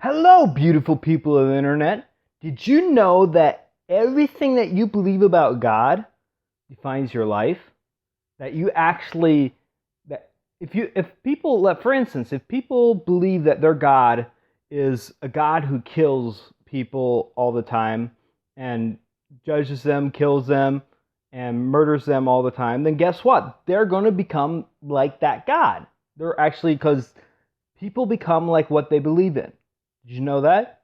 Hello, beautiful people of the internet. Did you know that everything that you believe about God defines your life? That you actually that if people let for instance, if people believe that their God is a God who kills people all the time and judges them, kills them, and murders them all the time, then guess what? They're going to become like that God. They're actually because people become like what they believe in. Did you know that?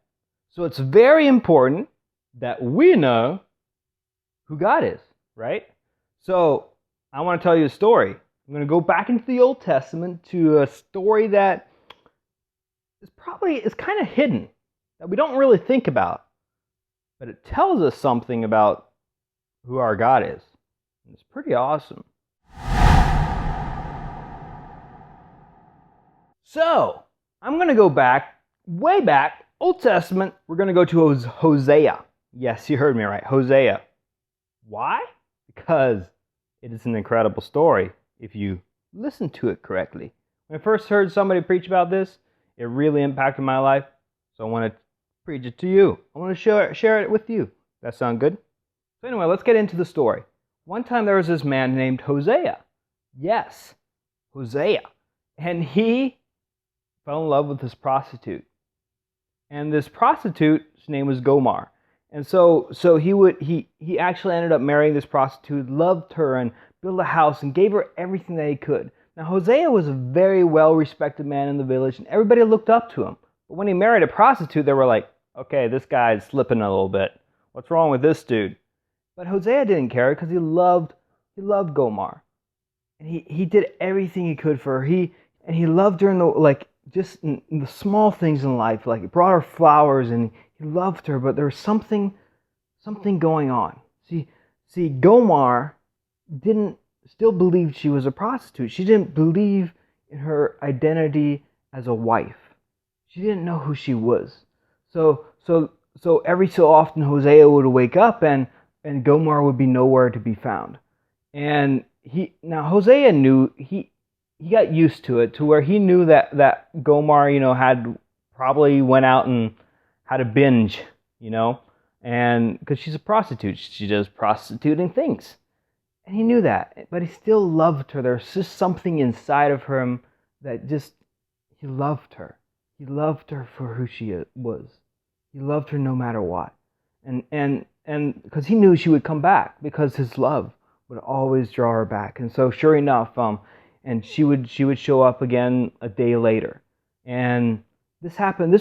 So it's very important that we know who God is, right? So I want to tell you a story. I'm going to go back into the Old Testament to a story that is kind of hidden, that we don't really think about, but it tells us something about who our God is. It's pretty awesome. So I'm going to go back, way back, Old Testament. We're going to go to Hosea. Yes, you heard me right, Hosea. Why? Because it is an incredible story if you listen to it correctly. When I first heard somebody preach about this, it really impacted my life. So I want to preach it to you. I want to share it with you. That sound good? So anyway, let's get into the story. One time there was this man named Hosea. Yes, Hosea. And he fell in love with this prostitute. And this prostitute's name was Gomar. And so he actually ended up marrying this prostitute, loved her, and built a house and gave her everything that he could. Now Hosea was a very well-respected man in the village, and everybody looked up to him. But when he married a prostitute, they were like, okay, this guy's slipping a little bit. What's wrong with this dude? But Hosea didn't care because he loved Gomar. And he did everything he could for her. He loved her in the small things in life. Like he brought her flowers and he loved her, but there was something going on. See, Gomar still believed she was a prostitute. She didn't believe in her identity as a wife. She didn't know who she was. So every so often Hosea would wake up and Gomar would be nowhere to be found. And Hosea knew he got used to it, to where he knew that Gomar, had probably went out and had a binge, and because she's a prostitute, she does prostituting things. And he knew that, but he still loved her. There's just something inside of him that he loved her. He loved her for who she was. He loved her no matter what. And because he knew she would come back, because his love would always draw her back. And so sure enough, and she would show up again a day later. And this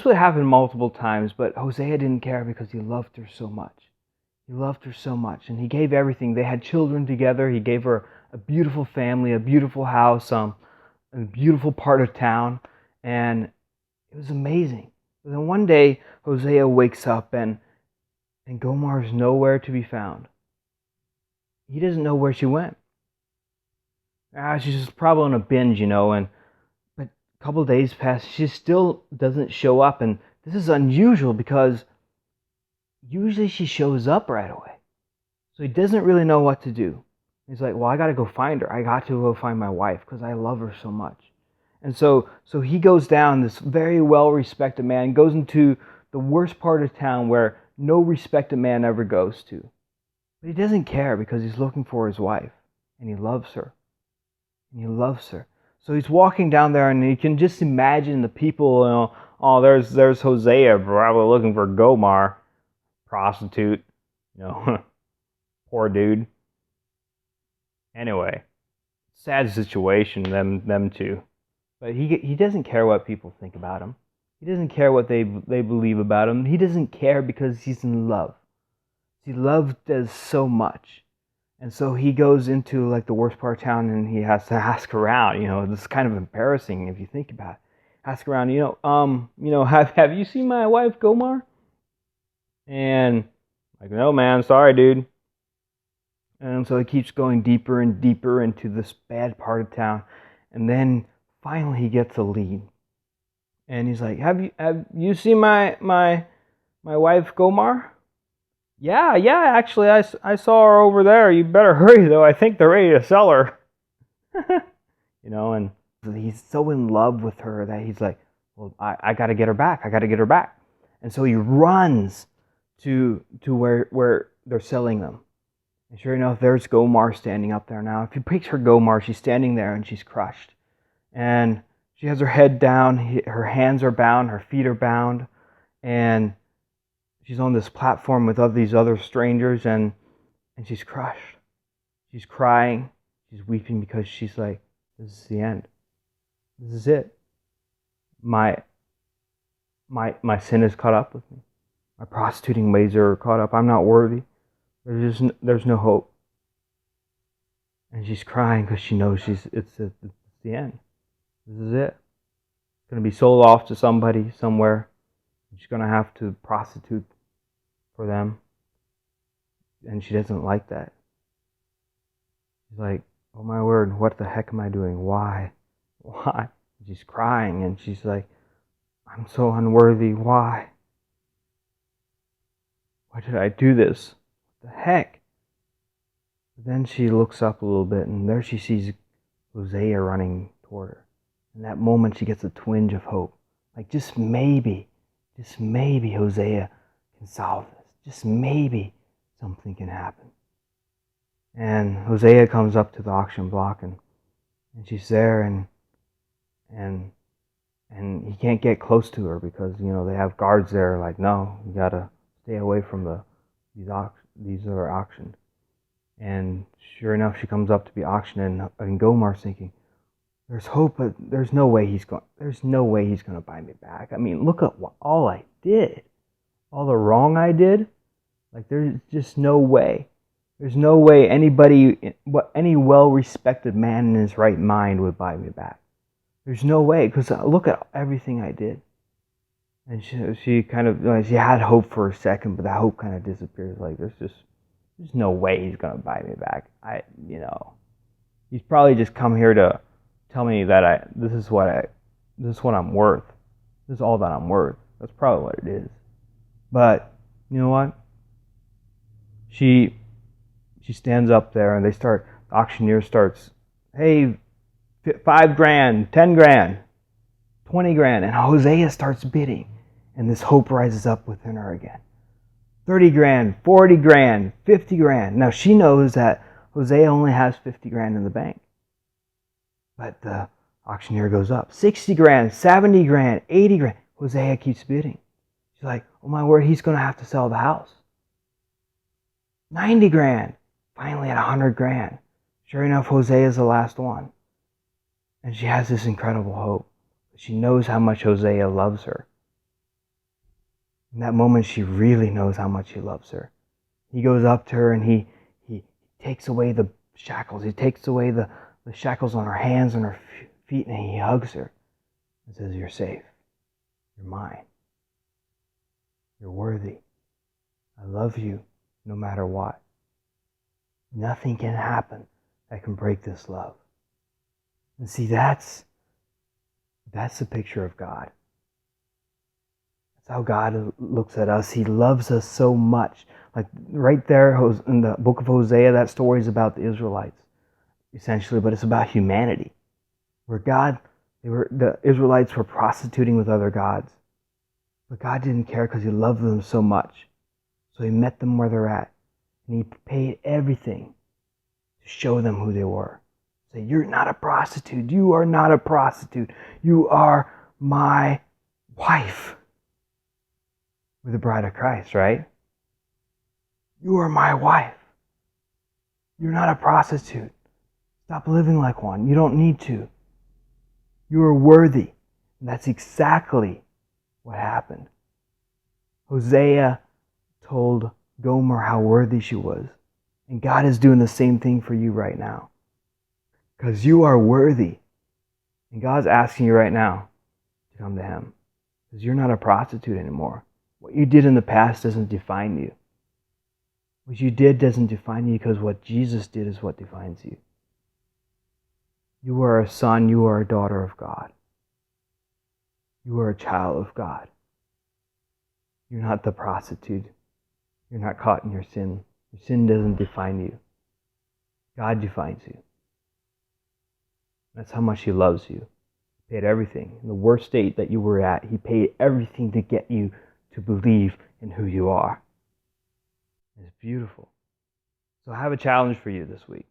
would happen multiple times, but Hosea didn't care because he loved her so much. He loved her so much, and he gave everything. They had children together. He gave her a beautiful family, a beautiful house, a beautiful part of town, and it was amazing. But then one day, Hosea wakes up, and Gomar's nowhere to be found. He doesn't know where she went. She's just probably on a binge, but a couple of days pass, she still doesn't show up, and this is unusual because usually she shows up right away. So he doesn't really know what to do. He's like, well, I got to go find her. I got to go find my wife because I love her so much. And so he goes down, this very well-respected man, goes into the worst part of town where no respected man ever goes to. But he doesn't care because he's looking for his wife, and he loves her. And he loves her. So he's walking down there, and you can just imagine the people, oh, there's Hosea probably looking for Gomar, prostitute, poor dude. Anyway, sad situation, them two. But he doesn't care what people think about him. He doesn't care what they believe about him. He doesn't care because he's in love. See, love does so much. And so he goes into like the worst part of town, and he has to ask around. This is kind of embarrassing if you think about it. Ask around, have you seen my wife Gomar? And like, no man, sorry dude. And so he keeps going deeper and deeper into this bad part of town, and then finally he gets a lead. And he's like, have you seen my wife Gomar? Yeah, actually, I saw her over there. You better hurry, though. I think they're ready to sell her. And he's so in love with her that he's like, well, I got to get her back. I got to get her back. And so he runs to where they're selling them. And sure enough, there's Gomar standing up there now. If you picture Gomar, she's standing there and she's crushed. And she has her head down, her hands are bound, her feet are bound, and she's on this platform with all these other strangers, and she's crushed. She's crying, she's weeping because she's like, this is the end. This is it. My sin is caught up with me. My prostituting ways are caught up. I'm not worthy. There's no hope. And she's crying because she knows it's the end. This is it. It's going to be sold off to somebody somewhere. She's going to have to prostitute for them. And she doesn't like that. She's like, oh my word, what the heck am I doing? Why? Why? She's crying and she's like, I'm so unworthy. Why? Why did I do this? What the heck? But then she looks up a little bit and there she sees Hosea running toward her. In that moment she gets a twinge of hope. Like just maybe Hosea can solve this. Just maybe something can happen. And Hosea comes up to the auction block and she's there and he can't get close to her because, they have guards there like, no, you gotta stay away from these that are auctioned. And sure enough, she comes up to be auctioned and Gomar's thinking, there's hope, but there's no way he's going to buy me back. I mean, look at all I did. All the wrong I did. Like, there's just no way. There's no way any well-respected man in his right mind would buy me back. There's no way, because look at everything I did. And she kind of, she had hope for a second, but that hope kind of disappears. Like, there's no way he's going to buy me back. He's probably just come here to tell me that this is what I'm worth. This is all that I'm worth. That's probably what it is. But, you know what? She stands up there and the auctioneer starts, hey, $5,000, $10,000, $20,000, and Hosea starts bidding. And this hope rises up within her again. $30,000, $40,000, $50,000. Now she knows that Hosea only has $50,000 in the bank. But the auctioneer goes up. $60,000, $70,000, $80,000. Hosea keeps bidding. She's like, oh my word, he's going to have to sell the house. $90,000. Finally at $100,000. Sure enough, Hosea is the last one. And she has this incredible hope. She knows how much Hosea loves her. In that moment, she really knows how much he loves her. He goes up to her and he takes away the shackles. He takes away the shackles on her hands and her feet, and he hugs her and says, you're safe. You're mine. You're worthy. I love you no matter what. Nothing can happen that can break this love. And see, that's the picture of God. That's how God looks at us. He loves us so much. Like right there in the book of Hosea, that story is about the Israelites, essentially, but it's about humanity. Where the Israelites were prostituting with other gods. But God didn't care because he loved them so much. So he met them where they're at. And he paid everything to show them who they were. Say, you're not a prostitute. You are not a prostitute. You are my wife. We're the bride of Christ, right? You are my wife. You're not a prostitute. Stop living like one. You don't need to. You are worthy. And that's exactly what happened. Hosea told Gomer how worthy she was. And God is doing the same thing for you right now. Because you are worthy. And God's asking you right now to come to him. Because you're not a prostitute anymore. What you did in the past doesn't define you. What you did doesn't define you, because what Jesus did is what defines you. You are a son, you are a daughter of God. You are a child of God. You're not the prostitute. You're not caught in your sin. Your sin doesn't define you. God defines you. That's how much he loves you. He paid everything. In the worst state that you were at, He paid everything to get you to believe in who you are. It's beautiful. So I have a challenge for you this week.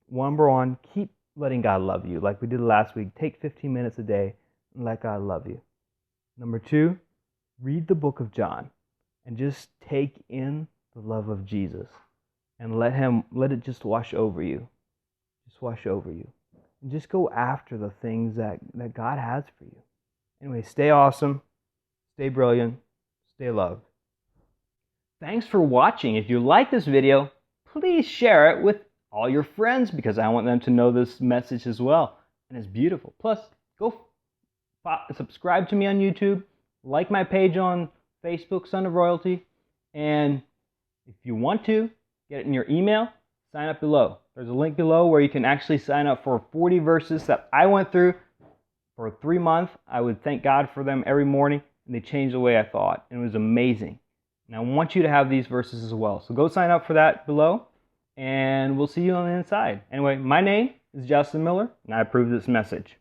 Number one, keep letting God love you like we did last week. Take 15 minutes a day and let God love you. Number two, read the book of John and just take in the love of Jesus and let it just wash over you. Just wash over you. And just go after the things that God has for you. Anyway, stay awesome, stay brilliant, stay loved. Thanks for watching. If you like this video, please share it with all your friends because I want them to know this message as well. And it's beautiful. Plus, go subscribe to me on YouTube, like my page on Facebook, Son of Royalty, and if you want to get it in your email, sign up below. There's a link below where you can actually sign up for 40 verses that I went through for 3 months. I would thank God for them every morning, and they changed the way I thought, and it was amazing. And I want you to have these verses as well. So go sign up for that below, and we'll see you on the inside. Anyway, my name is Justin Miller, and I approve this message.